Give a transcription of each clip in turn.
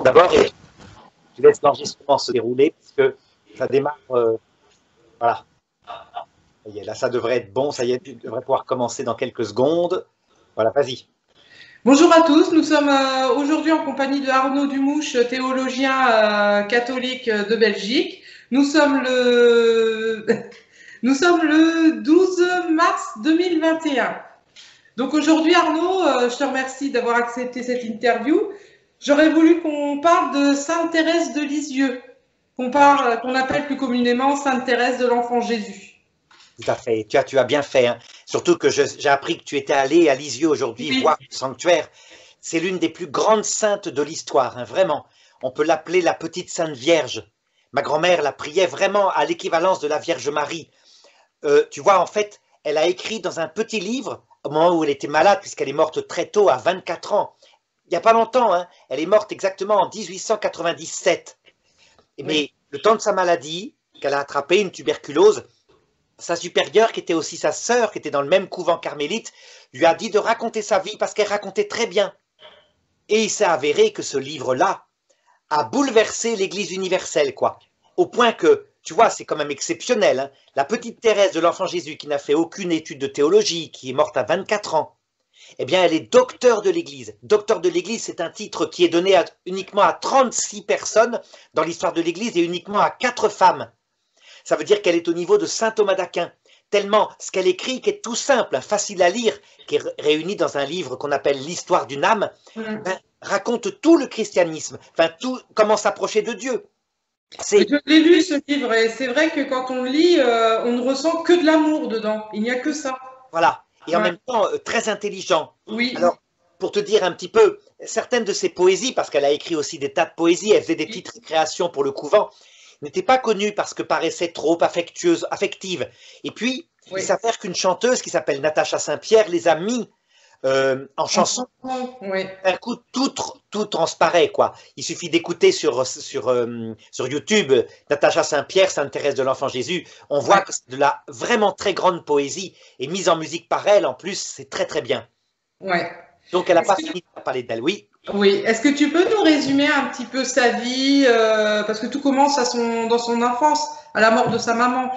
D'abord, je laisse l'enregistrement se dérouler puisque ça démarre. Voilà. Ça y est, là, ça devrait être bon. Ça y est, tu devrais pouvoir commencer dans quelques secondes. Voilà, vas-y. Bonjour à tous, nous sommes aujourd'hui en compagnie de Arnaud Dumouche, théologien catholique de Belgique. Nous sommes le 12 mars 2021. Donc aujourd'hui Arnaud, je te remercie d'avoir accepté cette interview. J'aurais voulu qu'on parle de Sainte Thérèse de Lisieux, qu'on appelle plus communément Sainte Thérèse de l'Enfant Jésus. Tout à fait, tu as bien fait, hein. Surtout que j'ai appris que tu étais allé à Lisieux aujourd'hui, Oui. voir le sanctuaire. C'est l'une des plus grandes saintes de l'histoire, hein, vraiment. On peut l'appeler la petite Sainte Vierge. Ma grand-mère la priait vraiment à l'équivalence de la Vierge Marie. Tu vois, en fait, elle a écrit dans un petit livre, au moment où elle était malade, puisqu'elle est morte très tôt, à 24 ans. Il n'y a pas longtemps, hein, elle est morte exactement en 1897. Mais le temps de sa maladie, qu'elle a attrapé une tuberculose, sa supérieure, qui était aussi sa sœur, qui était dans le même couvent carmélite, lui a dit de raconter sa vie parce qu'elle racontait très bien. Et il s'est avéré que ce livre-là a bouleversé l'Église universelle, quoi. Au point que, tu vois, c'est quand même exceptionnel, hein. La petite Thérèse de l'Enfant Jésus, qui n'a fait aucune étude de théologie, qui est morte à 24 ans, eh bien, elle est docteur de l'Église. Docteur de l'Église, c'est un titre qui est donné uniquement à 36 personnes dans l'histoire de l'Église et uniquement à 4 femmes. Ça veut dire qu'elle est au niveau de saint Thomas d'Aquin, tellement ce qu'elle écrit, qui est tout simple, facile à lire, qui est réuni dans un livre qu'on appelle l'histoire d'une âme, raconte tout le christianisme, enfin tout, comment s'approcher de Dieu. Je l'ai lu ce livre et c'est vrai que quand on le lit, on ne ressent que de l'amour dedans, il n'y a que ça. Voilà, et en même temps très intelligent. Oui. Alors, pour te dire un petit peu, certaines de ses poésies, parce qu'elle a écrit aussi des tas de poésies, elle faisait des petites créations pour le couvent, n'était pas connue parce que paraissait trop affective. Et puis, il s'avère qu'une chanteuse qui s'appelle Natacha Saint-Pierre les a mis en chanson. Un coup, tout transparaît, quoi. Il suffit d'écouter sur YouTube Natacha Saint-Pierre, Sainte Thérèse de l'Enfant Jésus. On voit que c'est de la vraiment très grande poésie et mise en musique par elle, en plus, c'est très très bien. Donc, elle n'a pas fini de parler d'elle, oui. Oui, est-ce que tu peux nous résumer un petit peu sa vie, parce que tout commence dans son enfance, à la mort de sa maman.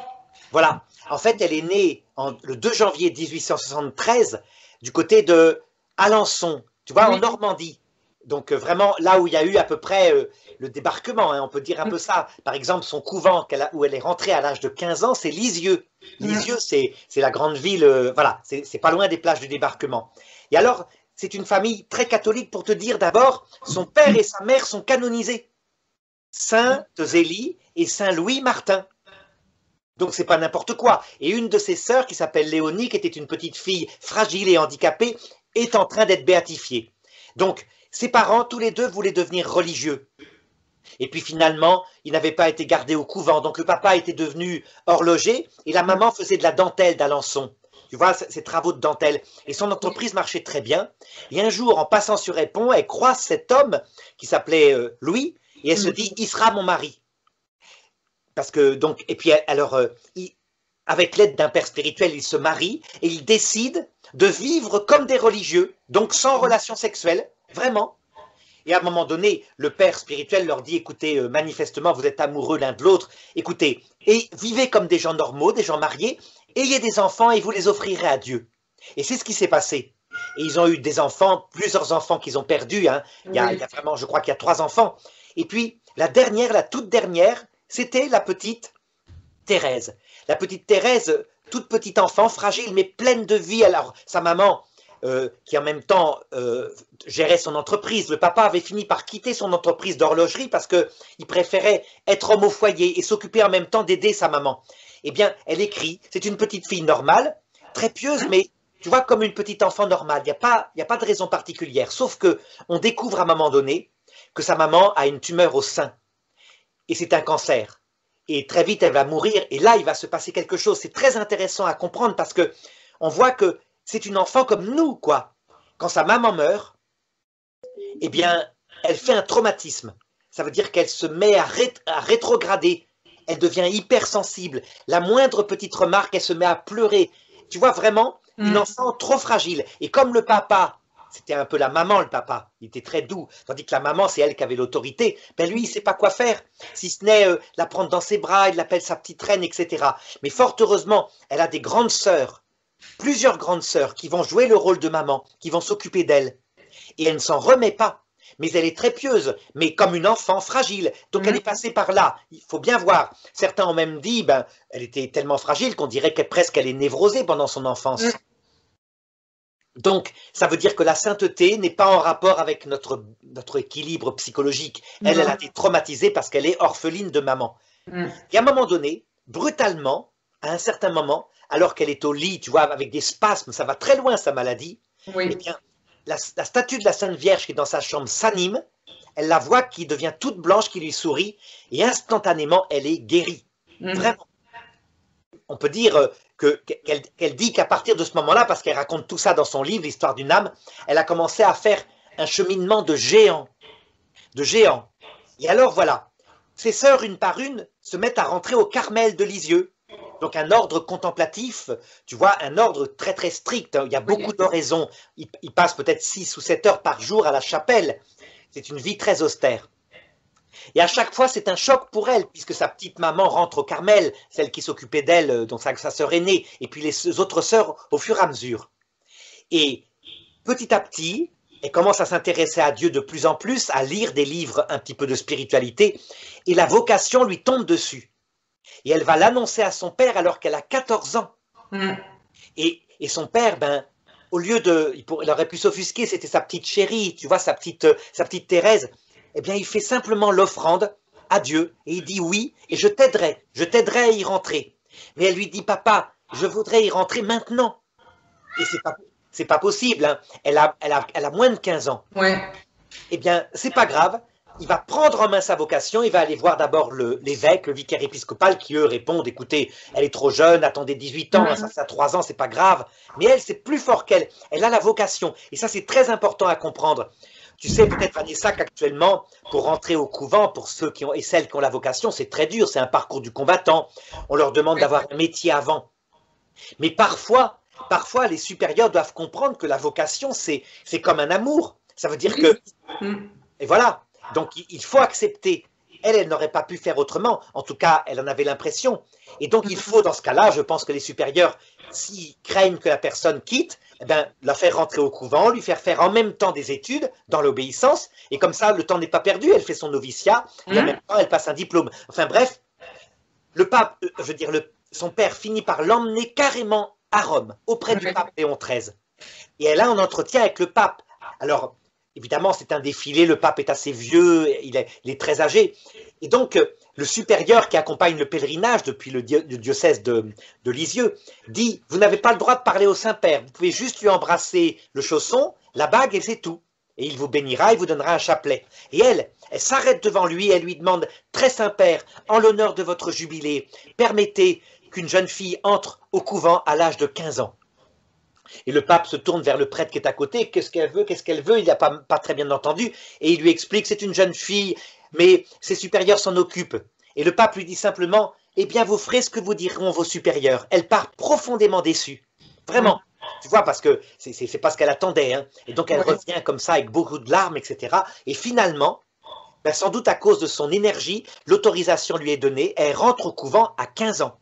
Voilà, en fait, elle est née le 2 janvier 1873 du côté de Alençon, tu vois, en Normandie. Donc vraiment là où il y a eu à peu près le débarquement, hein, on peut dire un peu ça. Par exemple, son couvent où elle est rentrée à l'âge de 15 ans, c'est Lisieux. Lisieux, c'est la grande ville, voilà, c'est pas loin des plages du débarquement. Et alors, c'est une famille très catholique pour te dire d'abord, son père et sa mère sont canonisés. Sainte Zélie et Saint Louis Martin. Donc c'est pas n'importe quoi. Et une de ses sœurs, qui s'appelle Léonie, qui était une petite fille fragile et handicapée, est en train d'être béatifiée. Donc ses parents, tous les deux, voulaient devenir religieux. Et puis finalement, ils n'avaient pas été gardés au couvent. Donc le papa était devenu horloger et la maman faisait de la dentelle d'Alençon. Tu vois, ces travaux de dentelle. Et son entreprise marchait très bien. Et un jour, en passant sur un pont, elle croise cet homme qui s'appelait Louis et elle se dit, il sera mon mari. Parce que donc, et puis alors, avec l'aide d'un père spirituel, ils se marient et ils décident de vivre comme des religieux, donc sans relation sexuelle, vraiment. Et à un moment donné, le père spirituel leur dit, écoutez, manifestement, vous êtes amoureux l'un de l'autre, écoutez, et vivez comme des gens normaux, des gens mariés, ayez des enfants et vous les offrirez à Dieu. Et c'est ce qui s'est passé. Et ils ont eu des enfants, plusieurs enfants qu'ils ont perdus, hein. Il y a vraiment, je crois qu'il y a 3 enfants. Et puis, la toute dernière, c'était la petite Thérèse. La petite Thérèse, toute petite enfant, fragile, mais pleine de vie. Alors, sa maman, qui en même temps gérait son entreprise, le papa avait fini par quitter son entreprise d'horlogerie parce qu'il préférait être homme au foyer et s'occuper en même temps d'aider sa maman. Eh bien, elle écrit, c'est une petite fille normale, très pieuse, mais tu vois, comme une petite enfant normale. Il n'y a pas de raison particulière, sauf que on découvre à un moment donné que sa maman a une tumeur au sein. Et c'est un cancer. Et très vite, elle va mourir. Et là, il va se passer quelque chose. C'est très intéressant à comprendre parce que on voit que c'est une enfant comme nous, quoi. Quand sa maman meurt, eh bien, elle fait un traumatisme. Ça veut dire qu'elle se met à rétrograder. Elle devient hypersensible. La moindre petite remarque, elle se met à pleurer. Tu vois, vraiment, une enfant trop fragile. Et comme le papa, c'était un peu la maman, le papa. Il était très doux. Tandis que la maman, c'est elle qui avait l'autorité. Ben lui, il ne sait pas quoi faire, si ce n'est la prendre dans ses bras, il l'appelle sa petite reine, etc. Mais fort heureusement, elle a des grandes sœurs, plusieurs grandes sœurs, qui vont jouer le rôle de maman, qui vont s'occuper d'elle. Et elle ne s'en remet pas. Mais elle est très pieuse, mais comme une enfant fragile. Donc elle est passée par là. Il faut bien voir. Certains ont même dit, ben, elle était tellement fragile qu'on dirait qu'elle presque elle est névrosée pendant son enfance. Donc, ça veut dire que la sainteté n'est pas en rapport avec notre équilibre psychologique. Elle a été traumatisée parce qu'elle est orpheline de maman. Et à un moment donné, brutalement, à un certain moment, alors qu'elle est au lit, tu vois, avec des spasmes, ça va très loin sa maladie, eh bien, la statue de la Sainte Vierge qui est dans sa chambre s'anime, elle la voit qui devient toute blanche, qui lui sourit, et instantanément, elle est guérie. Vraiment. On peut dire qu'elle dit qu'à partir de ce moment-là, parce qu'elle raconte tout ça dans son livre, l'histoire d'une âme, elle a commencé à faire un cheminement de géant. De géant. Et alors voilà, ses sœurs, une par une, se mettent à rentrer au Carmel de Lisieux. Donc un ordre contemplatif, tu vois, un ordre très très strict. Il y a beaucoup d'oraisons. Ils passent peut-être 6 ou 7 heures par jour à la chapelle. C'est une vie très austère. Et à chaque fois, c'est un choc pour elle, puisque sa petite maman rentre au Carmel, celle qui s'occupait d'elle, donc sa sœur aînée, et puis les autres sœurs au fur et à mesure. Et petit à petit, elle commence à s'intéresser à Dieu de plus en plus, à lire des livres un petit peu de spiritualité, et la vocation lui tombe dessus. Et elle va l'annoncer à son père alors qu'elle a 14 ans. Et son père, ben, au lieu de... Il aurait pu s'offusquer, c'était sa petite chérie, tu vois, sa petite Thérèse. Eh bien, il fait simplement l'offrande à Dieu et il dit oui, et je t'aiderai à y rentrer. Mais elle lui dit, papa, je voudrais y rentrer maintenant. Et c'est pas possible, hein. Elle a moins de 15 ans. Eh bien, c'est pas grave, il va prendre en main sa vocation, il va aller voir d'abord l'évêque, le vicaire épiscopal, qui eux répondent, écoutez, elle est trop jeune, attendez 18 ans, ça a 3 ans, c'est pas grave. Mais elle, c'est plus fort qu'elle, elle a la vocation. Et ça, c'est très important à comprendre. Tu sais peut-être, Vanessa, qu'actuellement, pour rentrer au couvent, pour ceux qui ont et celles qui ont la vocation, c'est très dur, c'est un parcours du combattant. On leur demande d'avoir un métier avant. Mais parfois, les supérieurs doivent comprendre que la vocation, c'est comme un amour. Ça veut dire que... Et voilà, donc il faut accepter. Elle n'aurait pas pu faire autrement. En tout cas, elle en avait l'impression. Et donc, il faut, dans ce cas-là, je pense que les supérieurs, s'ils craignent que la personne quitte, eh ben, la faire rentrer au couvent, lui faire en même temps des études, dans l'obéissance, et comme ça, le temps n'est pas perdu, elle fait son noviciat, et en même temps, elle passe un diplôme. Enfin bref, le pape, je veux dire, son père finit par l'emmener carrément à Rome, auprès du pape Léon XIII. Et elle a un entretien avec le pape. Alors, évidemment, c'est un défilé, le pape est assez vieux, il est très âgé. Et donc, le supérieur qui accompagne le pèlerinage depuis le diocèse de Lisieux dit « Vous n'avez pas le droit de parler au Saint-Père, vous pouvez juste lui embrasser le chausson, la bague et c'est tout. Et il vous bénira, il vous donnera un chapelet. » Et elle s'arrête devant lui, elle lui demande « Très Saint-Père, en l'honneur de votre jubilé, permettez qu'une jeune fille entre au couvent à l'âge de 15 ans. » Et le pape se tourne vers le prêtre qui est à côté. Qu'est-ce qu'elle veut? Il n'a pas très bien entendu. Et il lui explique, c'est une jeune fille, mais ses supérieurs s'en occupent. Et le pape lui dit simplement, eh bien vous ferez ce que vous diront vos supérieurs. Elle part profondément déçue. Vraiment. Tu vois, parce que c'est pas ce qu'elle attendait. Hein. Et donc elle revient comme ça avec beaucoup de larmes, etc. Et finalement, ben, sans doute à cause de son énergie, l'autorisation lui est donnée. Elle rentre au couvent à 15 ans.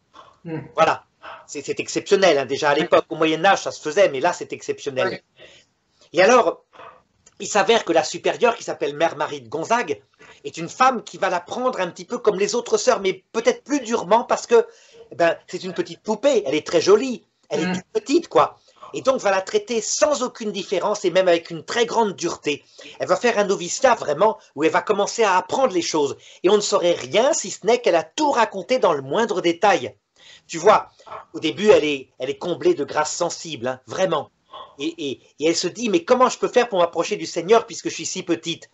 Voilà. C'est exceptionnel, hein. Déjà à l'époque, au Moyen-Âge, ça se faisait, mais là, c'est exceptionnel. Et alors, il s'avère que la supérieure, qui s'appelle Mère Marie de Gonzague, est une femme qui va la prendre un petit peu comme les autres sœurs, mais peut-être plus durement, parce que ben, c'est une petite poupée, elle est très jolie, elle est toute petite, quoi. Et donc, va la traiter sans aucune différence, et même avec une très grande dureté. Elle va faire un noviciat, vraiment, où elle va commencer à apprendre les choses. Et on ne saurait rien, si ce n'est qu'elle a tout raconté dans le moindre détail. Tu vois, au début, elle est comblée de grâce sensible, hein, vraiment. Et elle se dit, mais comment je peux faire pour m'approcher du Seigneur puisque je suis si petite?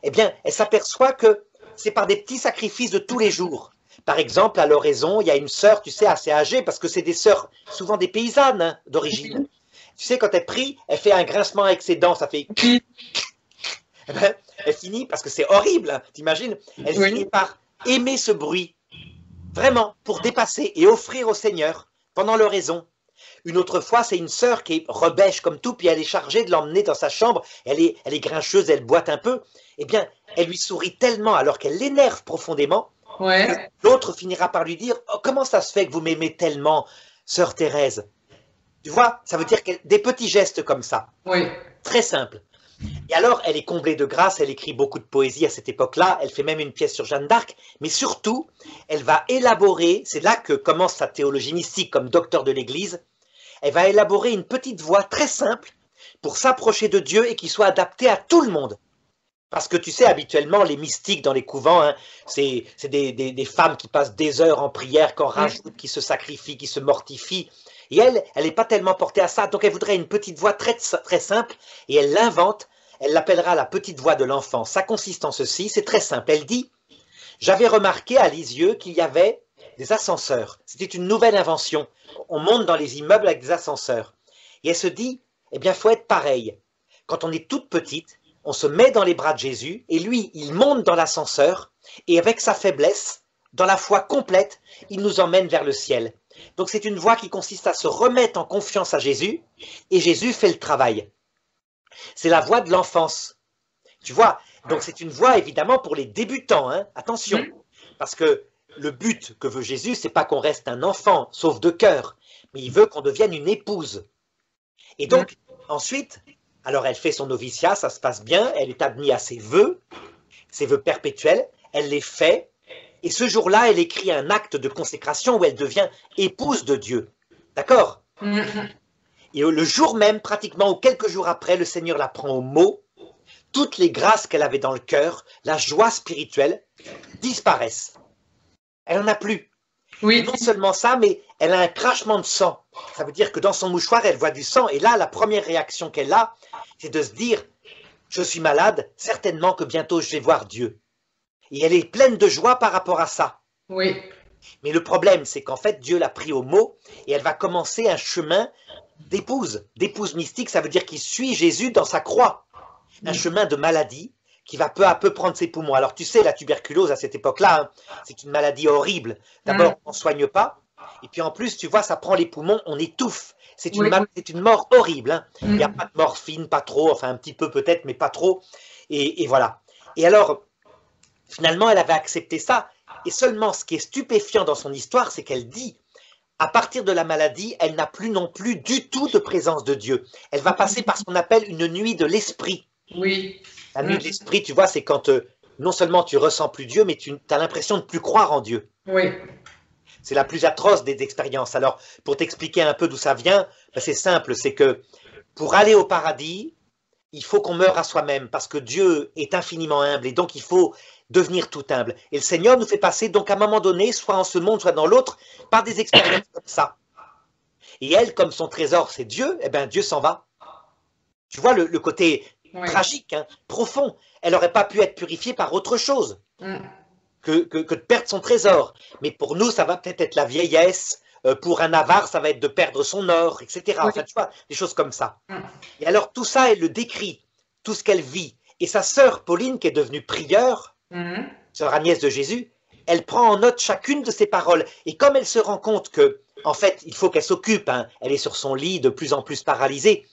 Eh bien, elle s'aperçoit que c'est par des petits sacrifices de tous les jours. Par exemple, à l'oraison, il y a une sœur, tu sais, assez âgée, parce que c'est des sœurs, souvent des paysannes, hein, d'origine. Tu sais, quand elle prie, elle fait un grincement avec ses dents, ça fait... Eh ben, elle finit, parce que c'est horrible, hein, t'imagines, elle finit par aimer ce bruit. Vraiment, pour dépasser et offrir au Seigneur, pendant l'oraison, Une autre fois, c'est une sœur qui est rebêche comme tout, puis elle est chargée de l'emmener dans sa chambre, elle est grincheuse, elle boite un peu. Eh bien, elle lui sourit tellement alors qu'elle l'énerve profondément, que l'autre finira par lui dire « Oh, comment ça se fait que vous m'aimez tellement, sœur Thérèse ?» Tu vois, ça veut dire des petits gestes comme ça, très simples. Et alors, elle est comblée de grâce, elle écrit beaucoup de poésie à cette époque-là, elle fait même une pièce sur Jeanne d'Arc, mais surtout, elle va élaborer, c'est là que commence sa théologie mystique comme docteur de l'Église, elle va élaborer une petite voie très simple pour s'approcher de Dieu et qui soit adaptée à tout le monde. Parce que tu sais, habituellement, les mystiques dans les couvents, hein, c'est des femmes qui passent des heures en prière, qu'on rajoute, qui se sacrifient, qui se mortifient. Et elle n'est pas tellement portée à ça, donc elle voudrait une petite voix très, très simple, et elle l'invente, elle l'appellera la petite voix de l'enfant. Ça consiste en ceci, c'est très simple. Elle dit, j'avais remarqué à Lisieux qu'il y avait des ascenseurs. C'était une nouvelle invention. On monte dans les immeubles avec des ascenseurs. Et elle se dit, eh bien, il faut être pareil. Quand on est toute petite, on se met dans les bras de Jésus, et lui, il monte dans l'ascenseur, et avec sa faiblesse, dans la foi complète, il nous emmène vers le ciel. Donc c'est une voie qui consiste à se remettre en confiance à Jésus, et Jésus fait le travail. C'est la voie de l'enfance. Tu vois, donc c'est une voie évidemment pour les débutants, hein, attention, parce que le but que veut Jésus, c'est pas qu'on reste un enfant, sauf de cœur, mais il veut qu'on devienne une épouse. Et donc, ensuite, alors elle fait son noviciat, ça se passe bien, elle est admise à ses vœux perpétuels, elle les fait, et ce jour-là, elle écrit un acte de consécration où elle devient épouse de Dieu. D'accord? Et le jour même, pratiquement, ou quelques jours après, le Seigneur la prend au mot, toutes les grâces qu'elle avait dans le cœur, la joie spirituelle, disparaissent. Elle n'en a plus. Et non seulement ça, mais elle a un crachement de sang. Ça veut dire que dans son mouchoir, elle voit du sang. Et là, la première réaction qu'elle a, c'est de se dire, je suis malade, certainement que bientôt je vais voir Dieu. Et elle est pleine de joie par rapport à ça. Mais le problème, c'est qu'en fait, Dieu l'a pris au mot et elle va commencer un chemin d'épouse. D'épouse mystique, ça veut dire qu'il suit Jésus dans sa croix. Un chemin de maladie qui va peu à peu prendre ses poumons. Alors tu sais, la tuberculose à cette époque-là, hein, c'est une maladie horrible. D'abord, on ne soigne pas. Et puis en plus, tu vois, ça prend les poumons, on étouffe. C'est une mort horrible. Hein. Il n'y a pas de morphine, pas trop, enfin un petit peu peut-être, mais pas trop. Et voilà. Et alors, finalement, elle avait accepté ça. Et seulement, ce qui est stupéfiant dans son histoire, c'est qu'elle dit, à partir de la maladie, elle n'a plus non plus du tout de présence de Dieu. Elle va passer par ce qu'on appelle une nuit de l'esprit. La nuit de l'esprit, tu vois, c'est quand non seulement tu ressens plus Dieu, mais tu as l'impression de plus croire en Dieu. C'est la plus atroce des expériences. Alors, pour t'expliquer un peu d'où ça vient, ben c'est simple, c'est que pour aller au paradis, il faut qu'on meure à soi-même, parce que Dieu est infiniment humble, et donc il faut devenir tout humble. Et le Seigneur nous fait passer, donc à un moment donné, soit en ce monde, soit dans l'autre, par des expériences comme ça. Et elle, comme son trésor, c'est Dieu, eh bien Dieu s'en va. Tu vois le côté tragique, hein, profond. Elle n'aurait pas pu être purifiée par autre chose que de perdre son trésor. Mais pour nous, ça va peut-être être la vieillesse. Pour un avare, ça va être de perdre son or, etc. Enfin, tu vois, des choses comme ça. Et alors, tout ça, elle le décrit, tout ce qu'elle vit. Et sa sœur Pauline, qui est devenue prieure, sœur Agnès de Jésus, elle prend en note chacune de ses paroles. Et comme elle se rend compte que, en fait, il faut qu'elle s'occupe, hein, elle est sur son lit de plus en plus paralysée,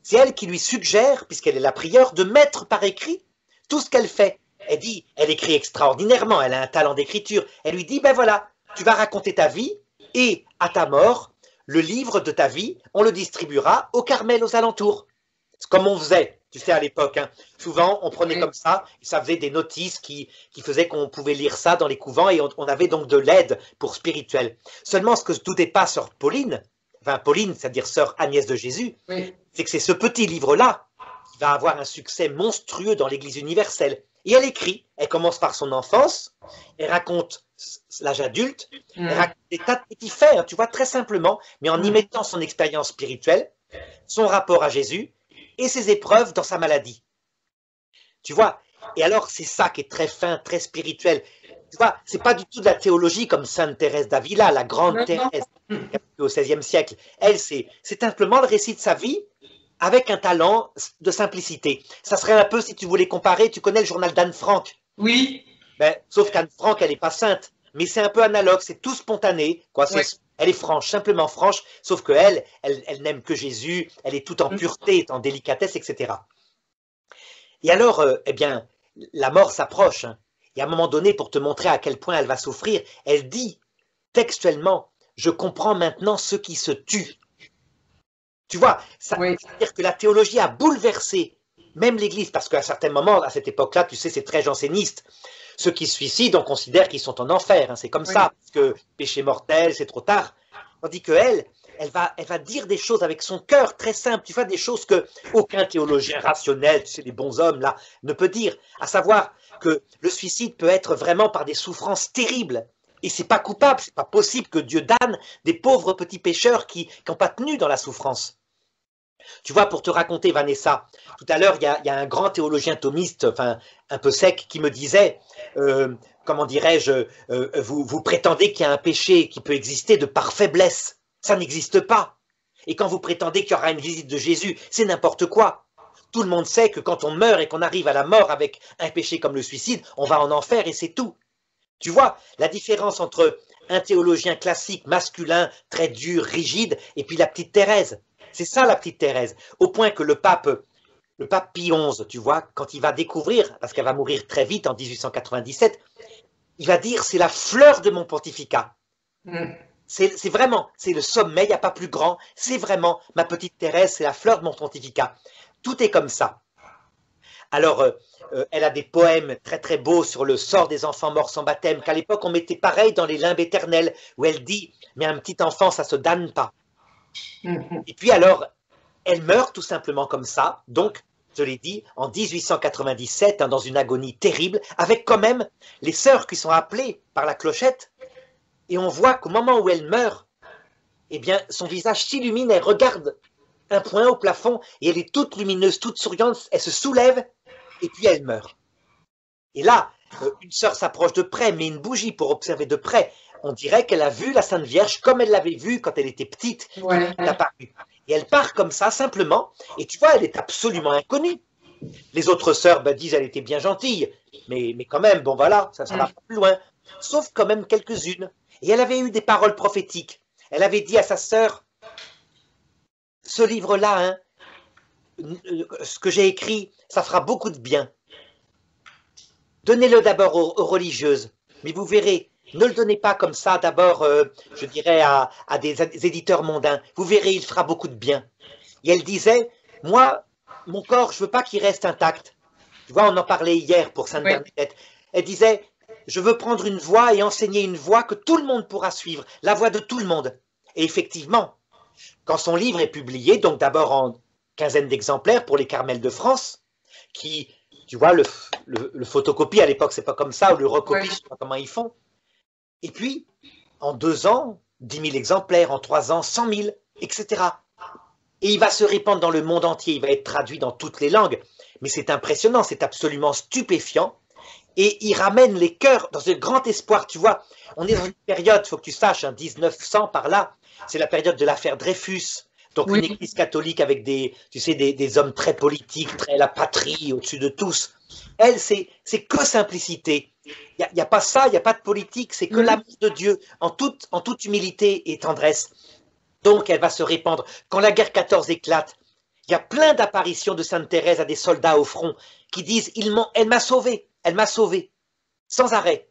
c'est elle qui lui suggère, puisqu'elle est la prieure, de mettre par écrit tout ce qu'elle fait. Elle dit, elle écrit extraordinairement, elle a un talent d'écriture. Elle lui dit, ben voilà, tu vas raconter ta vie, et à ta mort, le livre de ta vie, on le distribuera au Carmel aux alentours. C'est comme on faisait, tu sais, à l'époque. Hein. Souvent, on prenait comme ça, et ça faisait des notices qui faisaient qu'on pouvait lire ça dans les couvents, et on avait donc de l'aide pour spirituel. Seulement, ce que se doutait pas sœur Pauline, enfin Pauline, c'est-à-dire sœur Agnès de Jésus, c'est que c'est ce petit livre-là qui va avoir un succès monstrueux dans l'Église universelle. Et elle écrit, elle commence par son enfance, elle raconte l'âge adulte, elle raconte des tas de petits faits, hein, tu vois, très simplement, mais en y mettant son expérience spirituelle, son rapport à Jésus et ses épreuves dans sa maladie. Tu vois, et alors c'est ça qui est très fin, très spirituel. Tu vois, c'est pas du tout de la théologie comme Sainte Thérèse d'Avila, la grande Thérèse au XVIe siècle. Elle, c'est simplement le récit de sa vie avec un talent de simplicité. Ça serait un peu, si tu voulais comparer, tu connais le journal d'Anne Frank? Oui. Ben, sauf qu'Anne Frank, elle n'est pas sainte, mais c'est un peu analogue, c'est tout spontané, quoi. Elle est franche, simplement franche, sauf que elle n'aime que Jésus, elle est toute en pureté, en délicatesse, etc. Et alors, eh bien, la mort s'approche. Hein. Et à un moment donné, pour te montrer à quel point elle va souffrir, elle dit textuellement, je comprends maintenant ceux qui se tuent. Tu vois, ça veut dire que la théologie a bouleversé même l'Église, parce qu'à certains moments, à cette époque-là, tu sais, c'est très janséniste. Ceux qui se suicident, on considère qu'ils sont en enfer. Hein, c'est comme ça, parce que péché mortel, c'est trop tard. Tandis qu'elle, elle va dire des choses avec son cœur très simple. Tu vois, des choses que aucun théologien rationnel, tu sais, les bons hommes là, ne peut dire. À savoir que le suicide peut être vraiment par des souffrances terribles. Et c'est pas coupable, c'est pas possible que Dieu damne des pauvres petits pécheurs qui n'ont pas tenu dans la souffrance. Tu vois, pour te raconter, Vanessa, tout à l'heure, il y a un grand théologien thomiste, enfin, un peu sec, qui me disait, comment dirais-je, vous prétendez qu'il y a un péché qui peut exister de par faiblesse. Ça n'existe pas. Et quand vous prétendez qu'il y aura une visite de Jésus, c'est n'importe quoi. Tout le monde sait que quand on meurt et qu'on arrive à la mort avec un péché comme le suicide, on va en enfer et c'est tout. Tu vois, la différence entre un théologien classique, masculin, très dur, rigide, et puis la petite Thérèse. C'est ça la petite Thérèse, au point que le pape Pie XI, tu vois, quand il va découvrir, parce qu'elle va mourir très vite en 1897, il va dire c'est la fleur de mon pontificat. C'est vraiment, c'est le sommet, il n'y a pas plus grand, c'est vraiment ma petite Thérèse, c'est la fleur de mon pontificat. Tout est comme ça. Alors, elle a des poèmes très très beaux sur le sort des enfants morts sans baptême, qu'à l'époque on mettait pareil dans les limbes éternelles, où elle dit, mais un petit enfant, ça se damne pas. Et puis alors, elle meurt tout simplement comme ça, donc, je l'ai dit, en 1897, hein, dans une agonie terrible, avec quand même les sœurs qui sont appelées par la clochette, et on voit qu'au moment où elle meurt, eh bien, son visage s'illumine, elle regarde un point au plafond, et elle est toute lumineuse, toute souriante, elle se soulève, et puis elle meurt. Et là, une sœur s'approche de près, met une bougie pour observer de près. On dirait qu'elle a vu la Sainte Vierge comme elle l'avait vue quand elle était petite, elle est apparue. Et elle part comme ça, simplement, et tu vois, elle est absolument inconnue. Les autres sœurs disent qu'elle était bien gentille, mais quand même, bon voilà, ça va pas plus loin. Sauf quand même quelques-unes. Et elle avait eu des paroles prophétiques. Elle avait dit à sa sœur, ce livre-là, hein, ce que j'ai écrit, ça fera beaucoup de bien. Donnez-le d'abord aux religieuses, mais vous verrez, ne le donnez pas comme ça d'abord, je dirais, à des éditeurs mondains. Vous verrez, il fera beaucoup de bien. Et elle disait, moi, mon corps, je veux pas qu'il reste intact. Tu vois, on en parlait hier pour Sainte Bernadette. Elle disait, je veux prendre une voie et enseigner une voie que tout le monde pourra suivre, la voie de tout le monde. Et effectivement, quand son livre est publié, donc d'abord en quinzaine d'exemplaires pour les Carmels de France, qui, tu vois, le photocopie à l'époque, c'est pas comme ça, ou le recopie, je sais pas comment ils font. Et puis, en 2 ans, 10 000 exemplaires, en 3 ans, 100 000, etc. Et il va se répandre dans le monde entier, il va être traduit dans toutes les langues. Mais c'est impressionnant, c'est absolument stupéfiant. Et il ramène les cœurs dans un grand espoir. Tu vois, on est dans une période, il faut que tu saches, 1900 par là, c'est la période de l'affaire Dreyfus. Donc une église catholique avec tu sais, des hommes très politiques, très la patrie au-dessus de tous. Elle, c'est que simplicité. Il n'y a pas ça, il n'y a pas de politique, c'est que l'amour de Dieu en toute humilité et tendresse. Donc elle va se répandre. Quand la guerre 14 éclate, il y a plein d'apparitions de Sainte Thérèse à des soldats au front qui disent elle m'a sauvé, sans arrêt.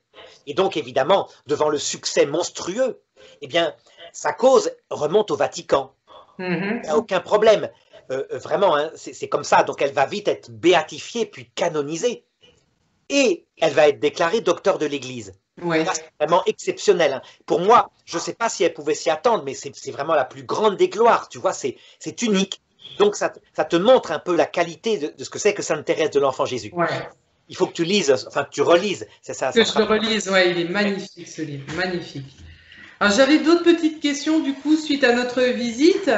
Et donc évidemment, devant le succès monstrueux, eh bien, sa cause remonte au Vatican. Il n'y a aucun problème. Vraiment, hein, c'est comme ça. Donc elle va vite être béatifiée, puis canonisée. Et elle va être déclarée docteur de l'Église. C'est vraiment exceptionnel. Hein. Pour moi, je ne sais pas si elle pouvait s'y attendre, mais c'est vraiment la plus grande des gloires. Tu vois, c'est unique. Donc ça te montre un peu la qualité de ce que c'est que Sainte Thérèse de l'Enfant Jésus. Il faut que tu lises, enfin que tu relises. Que je le relise, il est magnifique ce livre, magnifique. Alors j'avais d'autres petites questions du coup suite à notre visite.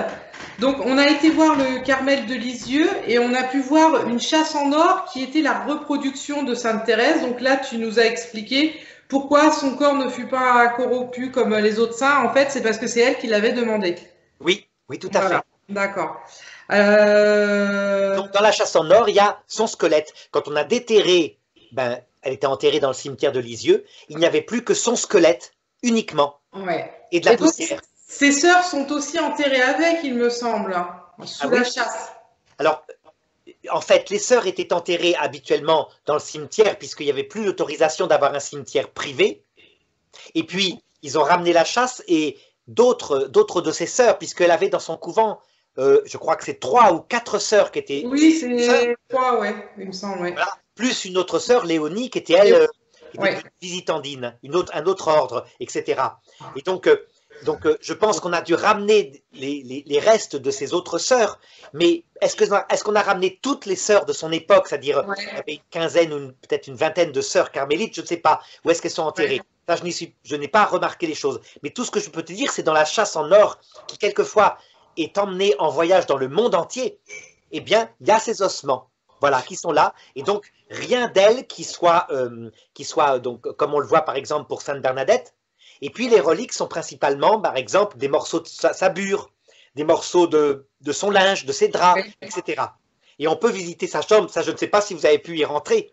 Donc on a été voir le Carmel de Lisieux et on a pu voir une chasse en or qui était la reproduction de Sainte Thérèse. Donc là tu nous as expliqué pourquoi son corps ne fut pas corrompu comme les autres saints. En fait c'est parce que c'est elle qui l'avait demandé. Oui, tout à fait. D'accord. Donc dans la chasse en or, il y a son squelette. Quand on a déterré, elle était enterrée dans le cimetière de Lisieux, il n'y avait plus que son squelette uniquement. Et de la poussière. ses sœurs sont aussi enterrées avec, il me semble, sous la chasse. Alors, en fait, les sœurs étaient enterrées habituellement dans le cimetière, puisqu'il n'y avait plus l'autorisation d'avoir un cimetière privé. Et puis, ils ont ramené la chasse et d'autres de ses sœurs, puisqu'elle avait dans son couvent, je crois que c'est 3 ou 4 sœurs qui étaient. Oui, c'est 3, ouais, il me semble. Ouais. Voilà. Plus une autre sœur, Léonie, qui était elle, visitandine, un autre ordre, etc. Et donc, je pense qu'on a dû ramener les restes de ses autres sœurs, mais est-ce qu'on a ramené toutes les sœurs de son époque, c'est-à-dire il y avait une quinzaine ou peut-être une vingtaine de sœurs carmélites, je ne sais pas, où est-ce qu'elles sont enterrées. Ça, je n'ai pas remarqué les choses. Mais tout ce que je peux te dire, c'est dans la chasse en or, qui quelquefois est emmenée en voyage dans le monde entier, eh bien, il y a ces ossements, voilà, qui sont là, et donc rien d'elle qui soit donc, comme on le voit par exemple pour Sainte Bernadette. Et puis les reliques sont principalement, par exemple, des morceaux de sa bure, des morceaux de son linge, de ses draps, etc. Et on peut visiter sa chambre, ça je ne sais pas si vous avez pu y rentrer.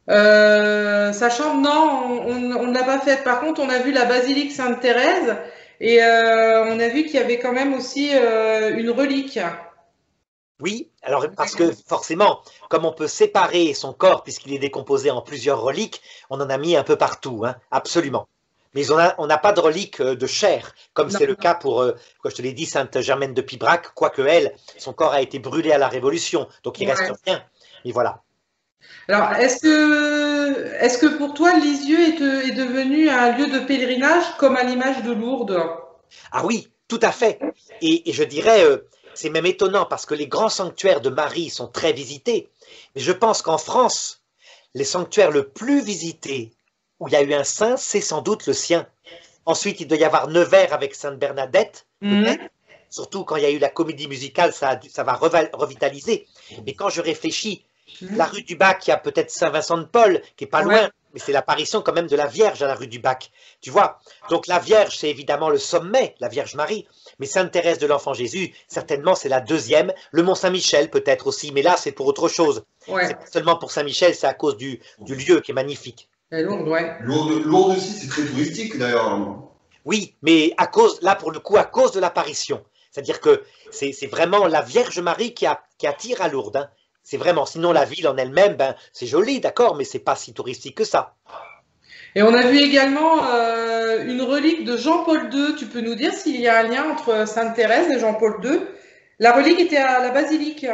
Sa chambre, non, on ne l'a pas faite. Par contre, on a vu la basilique Sainte-Thérèse et on a vu qu'il y avait quand même aussi une relique. Oui, alors parce que forcément, comme on peut séparer son corps puisqu'il est décomposé en plusieurs reliques, on en a mis un peu partout, hein, absolument. Mais on n'a pas de reliques de chair, comme c'est le cas pour, comme je te l'ai dit, Sainte Germaine de Pibrac, quoique elle, son corps a été brûlé à la Révolution, donc il reste rien. Et voilà. Alors, est-ce que pour toi, Lisieux est devenu un lieu de pèlerinage comme à l'image de Lourdes? Ah oui, tout à fait. Et je dirais, c'est même étonnant parce que les grands sanctuaires de Marie sont très visités. Mais je pense qu'en France, les sanctuaires le plus visités où il y a eu un saint, c'est sans doute le sien. Ensuite, il doit y avoir Nevers avec Sainte Bernadette, peut-être. Surtout quand il y a eu la comédie musicale, ça va revitaliser. Mais quand je réfléchis, la rue du Bac, il y a peut-être Saint-Vincent-de-Paul, qui est pas loin, mais c'est l'apparition quand même de la Vierge à la rue du Bac. Tu vois? Donc la Vierge, c'est évidemment le sommet, la Vierge Marie. Mais Sainte-Thérèse de l'Enfant Jésus, certainement, c'est la deuxième. Le Mont-Saint-Michel, peut-être aussi, mais là, c'est pour autre chose. C'est pas seulement pour Saint-Michel, c'est à cause du lieu qui est magnifique. Lourdes aussi, c'est très touristique d'ailleurs. Oui, mais là pour le coup, à cause de l'apparition. C'est-à-dire que c'est vraiment la Vierge Marie qui attire à Lourdes. Hein. C'est vraiment, sinon la ville en elle-même, c'est joli, d'accord, mais c'est pas si touristique que ça. Et on a vu également une relique de Jean-Paul II. Tu peux nous dire s'il y a un lien entre Sainte-Thérèse et Jean-Paul II? La relique était à la basilique.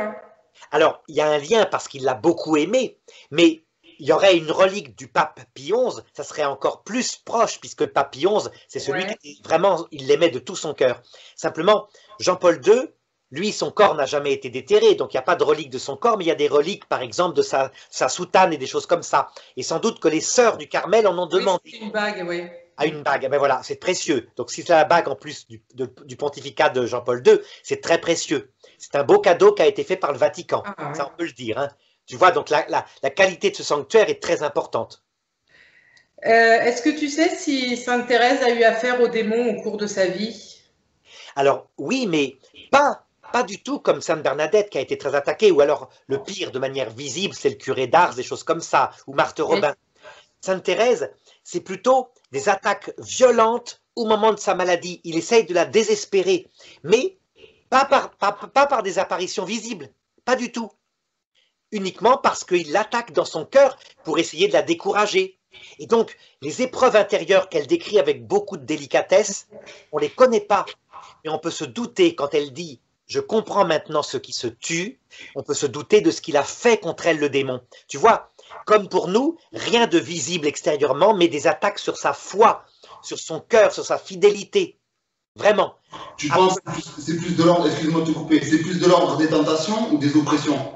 Alors, il y a un lien parce qu'il l'a beaucoup aimé, mais il y aurait une relique du pape Pie XI, ça serait encore plus proche, puisque le pape Pie XI, c'est celui qui vraiment, il l'aimait de tout son cœur. Simplement, Jean-Paul II, lui, son corps n'a jamais été déterré, donc il n'y a pas de relique de son corps, mais il y a des reliques, par exemple, de sa soutane et des choses comme ça. Et sans doute que les sœurs du Carmel en ont demandé. Oui, une bague, oui. À une bague, ben voilà, c'est précieux. Donc si c'est la bague en plus du pontificat de Jean-Paul II, c'est très précieux. C'est un beau cadeau qui a été fait par le Vatican, ça on peut le dire. Hein. Tu vois, donc la qualité de ce sanctuaire est très importante. Est-ce que tu sais si Sainte Thérèse a eu affaire aux démons au cours de sa vie? Alors oui, mais pas du tout comme Sainte Bernadette qui a été très attaquée, ou alors le pire de manière visible, c'est le curé d'Ars, des choses comme ça, ou Marthe Robin. Sainte Thérèse, c'est plutôt des attaques violentes au moment de sa maladie. Il essaye de la désespérer, mais pas par des apparitions visibles, pas du tout. Uniquement parce qu'il l'attaque dans son cœur pour essayer de la décourager. Et donc, les épreuves intérieures qu'elle décrit avec beaucoup de délicatesse, on ne les connaît pas. Et on peut se douter quand elle dit « Je comprends maintenant ce qui se tue », on peut se douter de ce qu'il a fait contre elle le démon. Tu vois, comme pour nous, rien de visible extérieurement, mais des attaques sur sa foi, sur son cœur, sur sa fidélité. Vraiment. Tu penses que c'est plus de l'ordre, excuse-moi de te couper, c'est plus de l'ordre des tentations ou des oppressions?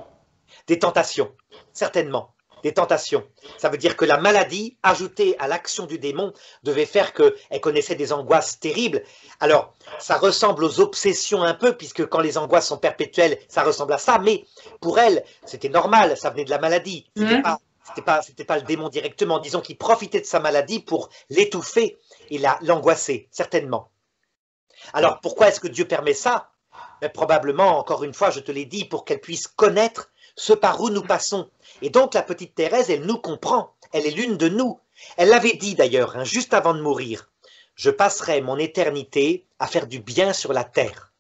Des tentations, certainement. Des tentations. Ça veut dire que la maladie, ajoutée à l'action du démon, devait faire qu'elle connaissait des angoisses terribles. Alors, ça ressemble aux obsessions un peu, puisque quand les angoisses sont perpétuelles, ça ressemble à ça, mais pour elle, c'était normal, ça venait de la maladie. C'était pas le démon directement. Disons qu'il profitait de sa maladie pour l'étouffer et l'angoisser, certainement. Alors, pourquoi est-ce que Dieu permet ça? Mais probablement, encore une fois, je te l'ai dit, pour qu'elle puisse connaître ce par où nous passons. Et donc la petite Thérèse, elle nous comprend, elle est l'une de nous. Elle l'avait dit d'ailleurs, hein, juste avant de mourir. je passerai mon éternité à faire du bien sur la terre.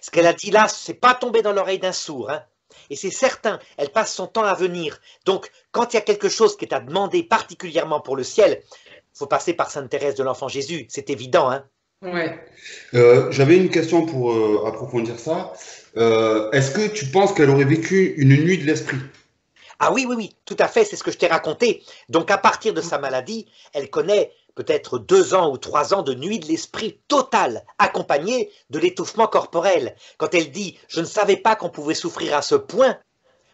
Ce qu'elle a dit là, c'est pas tombé dans l'oreille d'un sourd, hein. Et c'est certain, elle passe son temps à venir. Donc, quand il y a quelque chose qui est à demander particulièrement pour le ciel, il faut passer par Sainte Thérèse de l'Enfant Jésus, c'est évident, hein. Ouais. J'avais une question pour approfondir ça. Est-ce que tu penses qu'elle aurait vécu une nuit de l'esprit? Ah oui, oui, oui, tout à fait, c'est ce que je t'ai raconté. Donc à partir de sa maladie, elle connaît peut-être 2 ans ou 3 ans de nuit de l'esprit totale, accompagnée de l'étouffement corporel. Quand elle dit « je ne savais pas qu'on pouvait souffrir à ce point »,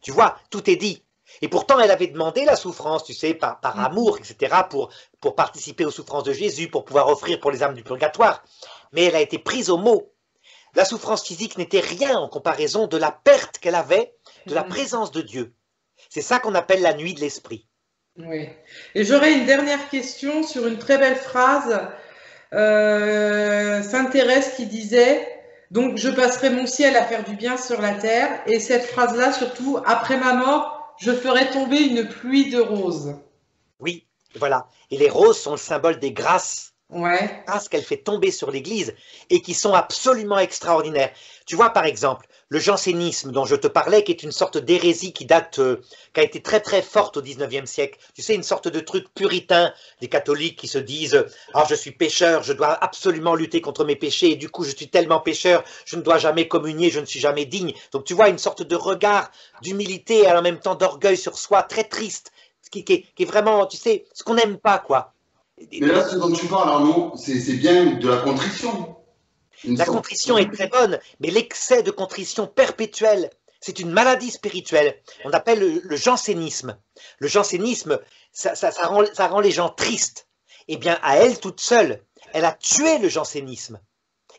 tu vois, tout est dit. Et pourtant, elle avait demandé la souffrance, tu sais, par amour, etc., pour participer aux souffrances de Jésus, pour pouvoir offrir pour les âmes du purgatoire. Mais elle a été prise au mot. La souffrance physique n'était rien en comparaison de la perte qu'elle avait de la présence de Dieu. C'est ça qu'on appelle la nuit de l'esprit. Oui. Et j'aurais une dernière question sur une très belle phrase. Sainte Thérèse qui disait « Donc je passerai mon ciel à faire du bien sur la terre » et cette phrase-là surtout « Après ma mort, je ferai tomber une pluie de roses ». Oui, voilà. Et les roses sont le symbole des grâces. Ouais. Grâces qu'elle fait tomber sur l'Église et qui sont absolument extraordinaires. Tu vois, par exemple, le jansénisme dont je te parlais, qui est une sorte d'hérésie qui date, qui a été très très forte au 19e siècle. Tu sais, une sorte de truc puritain des catholiques qui se disent « Ah, je suis pécheur, je dois absolument lutter contre mes péchés et du coup je suis tellement pécheur, je ne dois jamais communier, je ne suis jamais digne. » Donc tu vois, une sorte de regard d'humilité et en même temps d'orgueil sur soi, très triste, qui est vraiment, tu sais, ce qu'on n'aime pas, quoi. Mais là, ce dont tu parles, Arnaud, c'est bien de la contrition. La contrition est très bonne, mais l'excès de contrition perpétuelle, c'est une maladie spirituelle. On appelle le jansénisme. Le jansénisme, ça rend les gens tristes. Eh bien, à elle toute seule, elle a tué le jansénisme.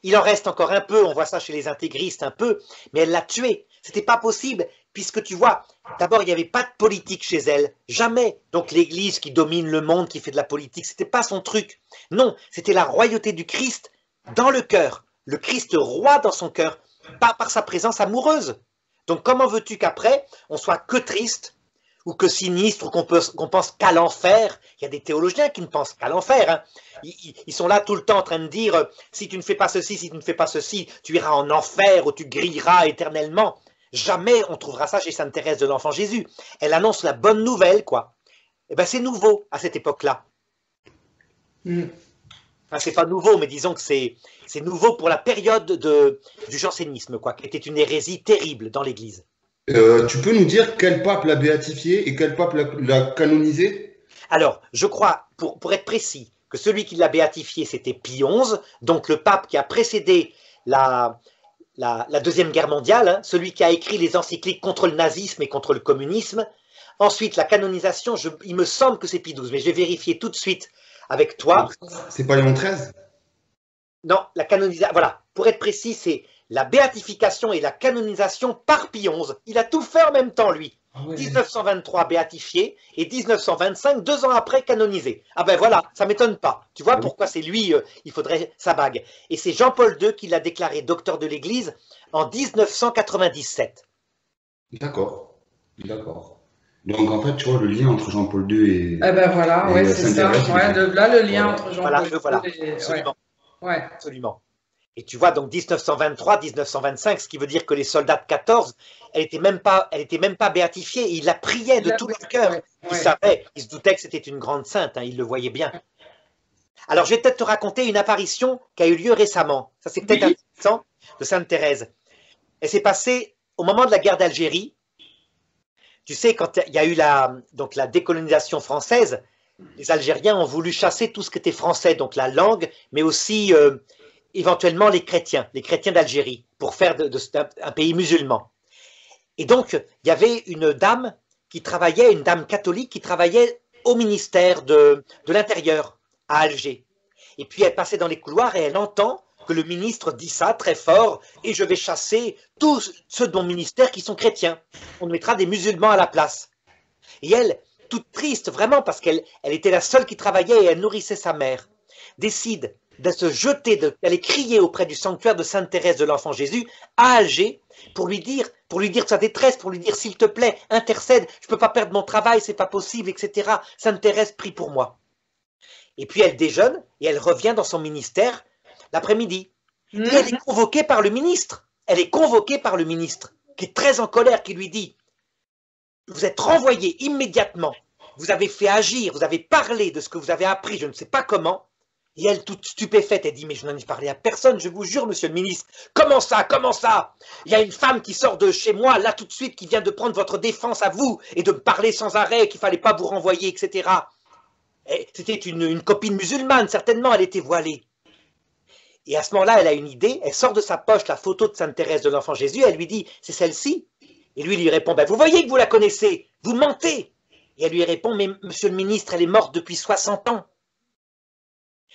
Il en reste encore un peu, on voit ça chez les intégristes un peu, mais elle l'a tué. C'était pas possible, puisque tu vois, d'abord, il n'y avait pas de politique chez elle, jamais. Donc l'Église qui domine le monde, qui fait de la politique, c'était pas son truc. Non, c'était la royauté du Christ dans le cœur. Le Christ roi dans son cœur, pas par sa présence amoureuse. Donc comment veux-tu qu'après, on soit que triste, ou que sinistre, ou qu'on pense qu'à l'enfer? Il y a des théologiens qui ne pensent qu'à l'enfer, hein. Ils sont là tout le temps en train de dire si tu ne fais pas ceci, si tu ne fais pas ceci, tu iras en enfer ou tu grilleras éternellement. Jamais on trouvera ça chez Sainte Thérèse de l'Enfant Jésus. Elle annonce la bonne nouvelle, quoi. Eh bien, c'est nouveau à cette époque-là. Enfin, c'est pas nouveau, mais disons que c'est nouveau pour la période du jansénisme, quoi, qui était une hérésie terrible dans l'Église. Tu peux nous dire quel pape l'a béatifié et quel pape l'a canonisé? Alors, je crois, pour être précis, que celui qui l'a béatifié, c'était Pie XI, donc le pape qui a précédé la Deuxième Guerre mondiale, hein, celui qui a écrit les encycliques contre le nazisme et contre le communisme. Ensuite, la canonisation, il me semble que c'est Pie XII, mais je vais vérifier tout de suite avec toi. C'est pas Léon XIII? Non, la canonisation, voilà, pour être précis, c'est la béatification et la canonisation par Pie XI. Il a tout fait en même temps, lui. Ah ouais. 1923 béatifié et 1925, 2 ans après, canonisé. Ah ben voilà, ça m'étonne pas. Tu vois pourquoi c'est lui, il faudrait sa bague. Et c'est Jean-Paul II qui l'a déclaré docteur de l'Église en 1997. D'accord, d'accord. Donc en fait, tu vois le lien entre Jean-Paul II et... Eh ben voilà, ouais, c'est ça. Ouais, là, le lien entre Jean-Paul II voilà, et... absolument. Ouais. Absolument. Et tu vois, donc 1923, 1925, ce qui veut dire que les soldats de 14, elle était même pas béatifiée. Ils la priaient de tout leur cœur. Ouais. Ils savaient, ils se doutaient que c'était une grande sainte, hein, ils le voyaient bien. Alors, je vais peut-être te raconter une apparition qui a eu lieu récemment. Ça, c'est peut-être intéressant, de Sainte Thérèse. Elle s'est passée au moment de la guerre d'Algérie. Tu sais, quand il y a eu la décolonisation française, les Algériens ont voulu chasser tout ce qui était français, donc la langue, mais aussi éventuellement les chrétiens d'Algérie, pour faire un pays musulman. Et donc, il y avait une dame une dame catholique qui travaillait au ministère de l'Intérieur à Alger. Et puis elle passait dans les couloirs et elle entend que le ministre dit ça très fort, et je vais chasser tous ceux de mon ministère qui sont chrétiens. On mettra des musulmans à la place. Et elle, toute triste vraiment parce qu'elle était la seule qui travaillait et elle nourrissait sa mère, décide de se jeter, d'aller crier auprès du sanctuaire de Sainte Thérèse de l'Enfant Jésus à Alger pour lui dire sa détresse, pour lui dire s'il te plaît, intercède, je ne peux pas perdre mon travail, c'est pas possible, etc. Sainte Thérèse, prie pour moi. Et puis elle déjeune et elle revient dans son ministère l'après-midi. Et elle est convoquée par le ministre. Elle est convoquée par le ministre, qui est très en colère, qui lui dit: vous êtes renvoyé immédiatement. Vous avez fait agir, vous avez parlé de ce que vous avez appris, je ne sais pas comment. Et elle, toute stupéfaite, elle dit: mais je n'en ai parlé à personne, je vous jure, monsieur le ministre. Comment ça? Comment ça? Il y a une femme qui sort de chez moi, là tout de suite, qui vient de prendre votre défense à vous et de me parler sans arrêt, qu'il ne fallait pas vous renvoyer, etc. C'était une copine musulmane, certainement, elle était voilée. Et à ce moment-là, elle a une idée, elle sort de sa poche la photo de Sainte Thérèse de l'Enfant Jésus, elle lui dit: c'est celle-ci? Et lui répond: ben, vous voyez que vous la connaissez, vous mentez. Et elle lui répond: mais monsieur le ministre, elle est morte depuis 60 ans.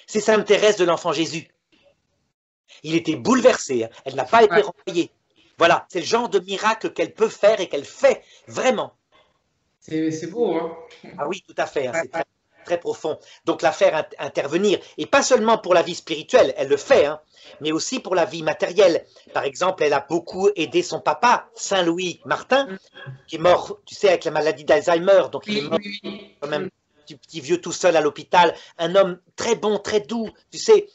C'est Sainte Thérèse de l'Enfant Jésus. Il était bouleversé, hein. Elle n'a pas été renvoyée. Voilà, c'est le genre de miracle qu'elle peut faire et qu'elle fait vraiment. C'est beau, hein? Ah oui, tout à fait, hein, c'est très, très profond. Donc la faire intervenir, et pas seulement pour la vie spirituelle, elle le fait, hein, mais aussi pour la vie matérielle. Par exemple, elle a beaucoup aidé son papa, Saint Louis Martin, qui est mort, tu sais, avec la maladie d'Alzheimer, donc il est mort quand même, petit vieux tout seul à l'hôpital, un homme très bon, très doux, tu sais,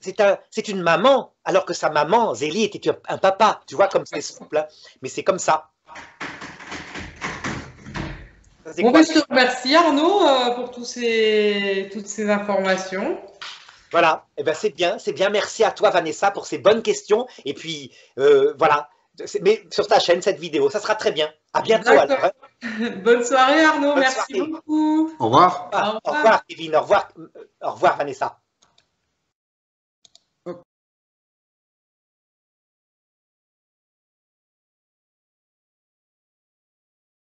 c'est une maman, alors que sa maman, Zélie, était un papa, tu vois, comme c'est souple, hein, mais c'est comme ça. Bon, ben, je te remercie Arnaud pour toutes ces informations. Voilà, eh ben, c'est bien, merci à toi Vanessa pour ces bonnes questions, et puis voilà, mais sur ta chaîne cette vidéo, ça sera très bien. À bientôt alors. Hein. Bonne soirée Arnaud, Bonne merci soirée. beaucoup. Au revoir. Au revoir Kevin, au revoir Vanessa.